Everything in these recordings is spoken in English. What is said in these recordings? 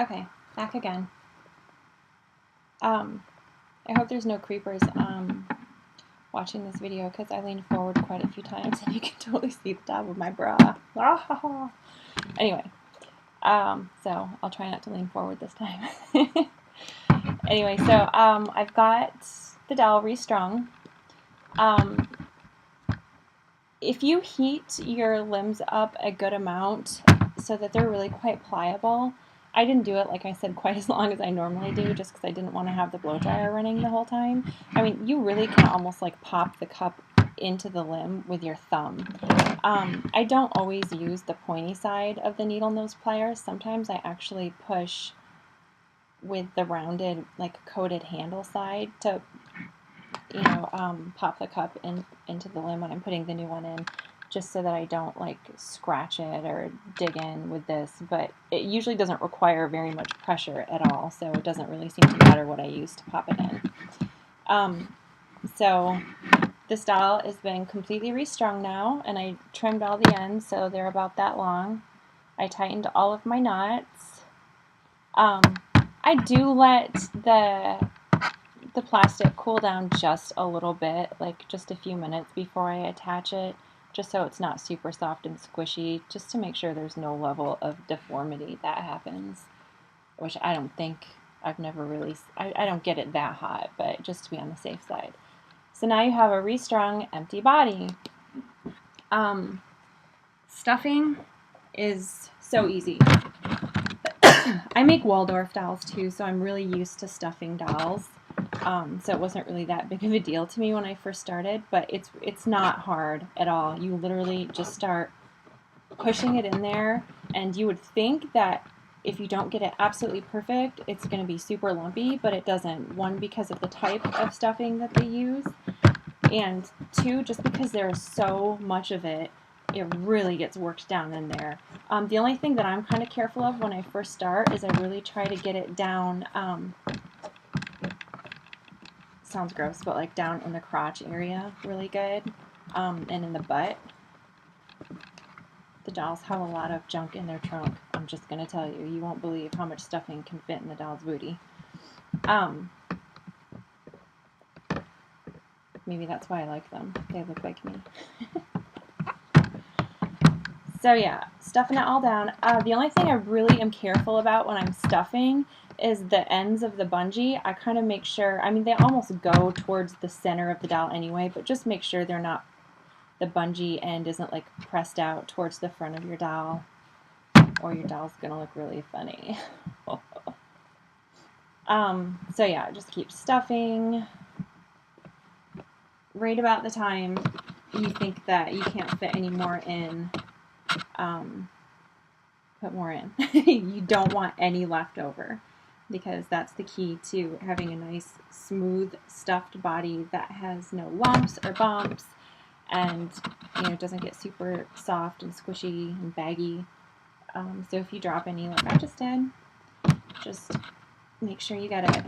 Okay, back again. I hope there's no creepers watching this video because I leaned forward quite a few times and you can totally see the top of my bra. Anyway, so I'll try not to lean forward this time. Anyway, so I've got the dowel restrung. If you heat your limbs up a good amount so that they're really quite pliable, I didn't do it, like I said, quite as long as I normally do just because I didn't want to have the blow dryer running the whole time. I mean, you really can almost like pop the cup into the limb with your thumb. I don't always use the pointy side of the needle nose pliers. Sometimes I actually push with the rounded, like coated handle side to, you know, pop the cup into the limb when I'm putting the new one in, just so that I don't like scratch it or dig in with this, but it usually doesn't require very much pressure at all, so it doesn't really seem to matter what I use to pop it in. So this dowel has been completely restrung now, and I trimmed all the ends so they're about that long. I tightened all of my knots. I do let the plastic cool down just a little bit, like just a few minutes before I attach it, just so it's not super soft and squishy, just to make sure there's no level of deformity that happens, which I don't think, I've never really, I don't get it that hot, but just to be on the safe side. So now you have a restrung empty body. Stuffing is so easy. I make Waldorf dowels too, so I'm really used to stuffing dowels. So it wasn't really that big of a deal to me when I first started, but it's not hard at all. You literally just start pushing it in there, and you would think that if you don't get it absolutely perfect, it's going to be super lumpy, but it doesn't. One, because of the type of stuffing that they use, and two, just because there is so much of it, it really gets worked down in there. The only thing that I'm kind of careful of when I first start is I really try to get it down, sounds gross, but like down in the crotch area really good, and in the butt. The dolls have a lot of junk in their trunk. I'm just going to tell you. You won't believe how much stuffing can fit in the doll's booty. Maybe that's why I like them. They look like me. So yeah, stuffing it all down. The only thing I really am careful about when I'm stuffing is the ends of the bungee. I kind of make sure, I mean, they almost go towards the center of the doll anyway, but just make sure they're not, the bungee end isn't like pressed out towards the front of your doll, or your doll's gonna look really funny. So yeah, just keep stuffing. Right about the time you think that you can't fit any more in, put more in. You don't want any left over, because that's the key to having a nice smooth stuffed body that has no lumps or bumps, and you know, doesn't get super soft and squishy and baggy. So if you drop any like I just did, just make sure you get it.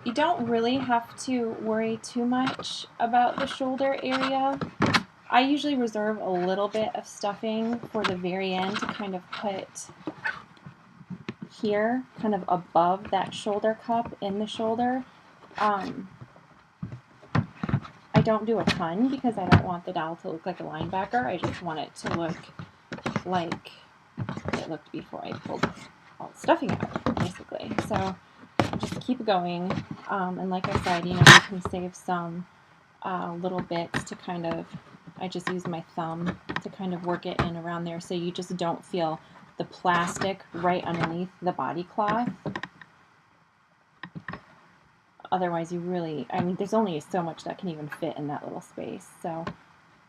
You don't really have to worry too much about the shoulder area. I usually reserve a little bit of stuffing for the very end to kind of put here, kind of above that shoulder cup in the shoulder. I don't do a ton because I don't want the doll to look like a linebacker. I just want it to look like it looked before I pulled all the stuffing out, basically. So just keep going, and like I said, you know, you can save some little bits to kind of, I just use my thumb to kind of work it in around there so you just don't feel the plastic right underneath the body cloth. Otherwise you really, I mean, there's only so much that can even fit in that little space. So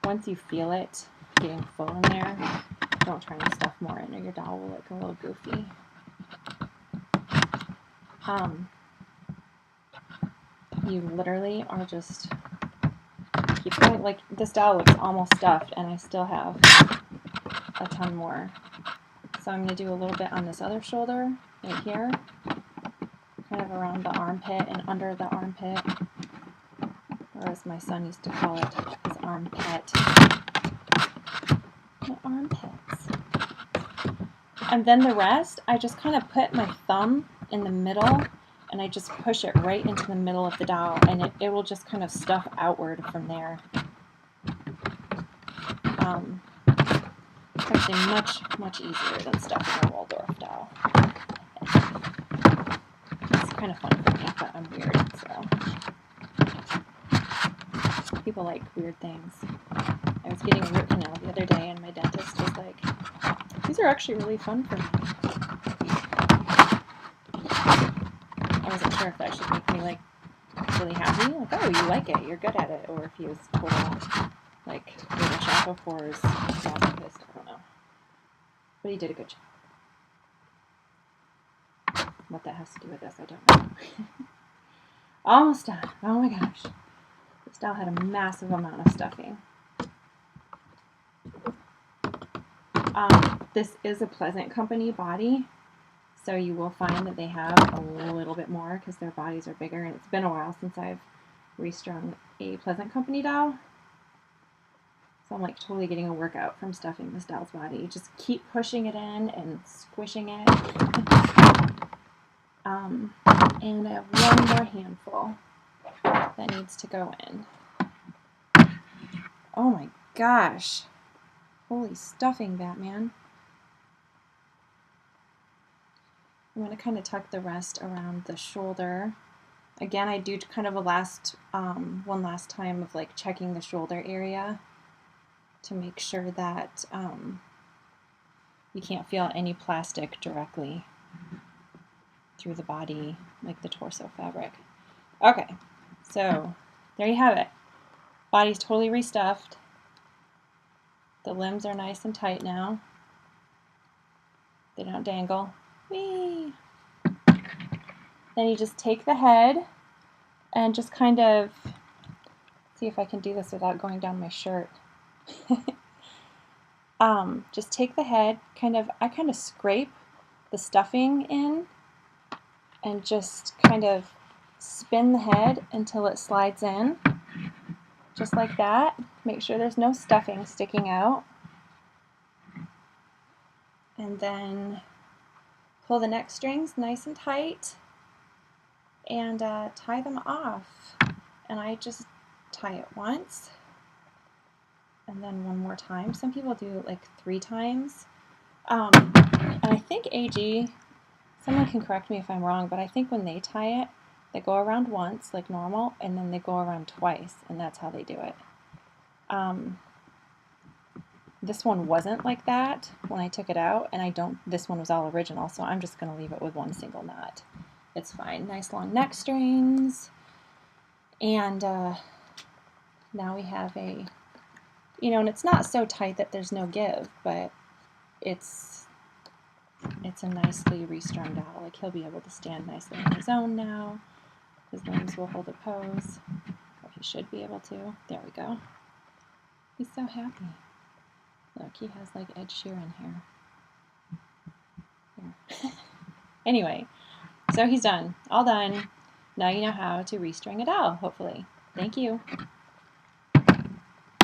once you feel it getting full in there, don't try and stuff more in or your doll will look a little goofy. You literally are just keep going. Like, this doll looks almost stuffed and I still have a ton more. So I'm going to do a little bit on this other shoulder right here, kind of around the armpit and under the armpit, or as my son used to call it, his armpit. My armpits. And then the rest, I just kind of put my thumb in the middle and I just push it right into the middle of the doll, and it will just kind of stuff outward from there. Actually much easier than stuffing a Waldorf doll. It's kind of fun for me, but I'm weird, so. People like weird things. I was getting a root canal the other day and my dentist was like, these are actually really fun for me. I wasn't sure if that should make me like really happy, like, oh, you like it, you're good at it, or if he was total like little shop of horrors masochist, I don't know. But he did a good job. What that has to do with this, I don't know. Almost done. Oh my gosh. This doll had a massive amount of stuffing. This is a Pleasant Company body, so you will find that they have a little bit more because their bodies are bigger, and it's been a while since I've restrung a Pleasant Company doll. So I'm like totally getting a workout from stuffing this doll's body. You just keep pushing it in and squishing it. And I have one more handful that needs to go in. Oh my gosh. Holy stuffing, Batman. I'm going to kind of tuck the rest around the shoulder. Again, I do kind of a one last time of like checking the shoulder area to make sure that you can't feel any plastic directly through the body, like the torso fabric. Okay, so there you have it. Body's totally restuffed. The limbs are nice and tight now. They don't dangle. Whee! Then you just take the head and just kind of, see if I can do this without going down my shirt. Just take the head, I kind of scrape the stuffing in and just kind of spin the head until it slides in, just like that. Make sure there's no stuffing sticking out. And then pull the neck strings nice and tight and tie them off. And I just tie it once and then one more time. Some people do like 3 times. And I think AG, someone can correct me if I'm wrong, but I think when they tie it, they go around once like normal and then they go around twice, and that's how they do it. This one wasn't like that when I took it out, and this one was all original, so I'm just going to leave it with one single knot. It's fine. Nice long neck strings. And now we have a, and it's not so tight that there's no give, but it's a nicely restrung doll. Like, he'll be able to stand nicely on his own now. His limbs will hold a pose. Or he should be able to. There we go. He's so happy. Look, he has like Ed Sheeran here. Anyway, so he's done. All done. Now you know how to restring a doll, hopefully. Thank you.